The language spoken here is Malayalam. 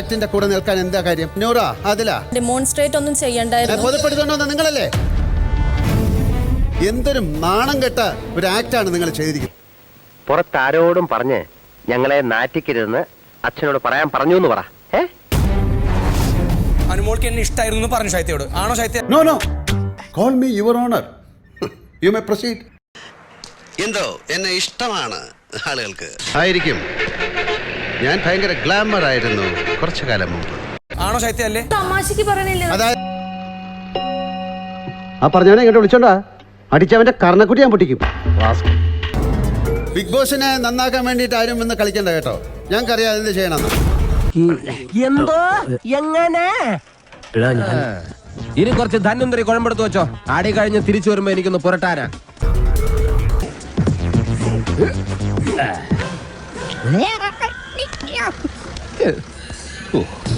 ആക്ടിന്റെ കൂടെ നിൽക്കാൻ എന്താ കാര്യം? നൂറ, അതില ഡെമോൺസ്ട്രേറ്റ് ഒന്നും ചെയ്യണ്ടായിരുന്നു. ബോധപ്പെടുത്തോണ്ടോ നിങ്ങളല്ലേ? എന്തൊരു നാണം കെട്ട ഒരു ആക്ടാണ് നിങ്ങൾ ചെയ്തിരിക്കുന്നത്. പുറത്താരോടും പറഞ്ഞ് ഞങ്ങളെ നാറ്റിക്കരുതെന്ന് അച്ഛനോട് പറയാൻ പറഞ്ഞു എന്ന് പറ. അനുമോൾക്ക് എന്നെ ഇഷ്ടമായിരുന്നു പറഞ്ഞു ശൈത്യയോട്. ആണോ Shaithya? No no, call me your honour. You may proceed. എന്തോ എന്നെ ഇഷ്ടമാണ് ആളുകൾക്ക്. ആയിരിക്കും. ഞാൻ ഭയങ്കര ഗ്ലാമർ ആയിരുന്നു കുറച്ചു കാലം മുമ്പ്. ആണോ ശൈത്യ? അല്ലേ തമാശക്ക് പറയണില്ല. അതായത് ആ പറഞ്ഞവനെ ഇങ്ങോട്ട് വിളിച്ചോണ്ടാ അടിച്ചവന്റെ കർണക്കുട്ടി ഞാൻ പൊട്ടിക്കും. ബിഗ് ബോസിനെ നന്നാക്കാൻ വേണ്ടിയിട്ട് ആരും ഇന്ന് കളിക്കണ്ട കേട്ടോ. ഞങ്ങൾക്കറിയാം എന്ത് ചെയ്യണമെന്ന്. എന്തോ എങ്ങനെ ഇനി കുറച്ച് ധന്വന്തരി കുഴമ്പെടുത്ത് വെച്ചോ. ആടി കഴിഞ്ഞ് തിരിച്ചു വരുമ്പോ എനിക്കൊന്ന് പുരട്ടാനാ. Yeah.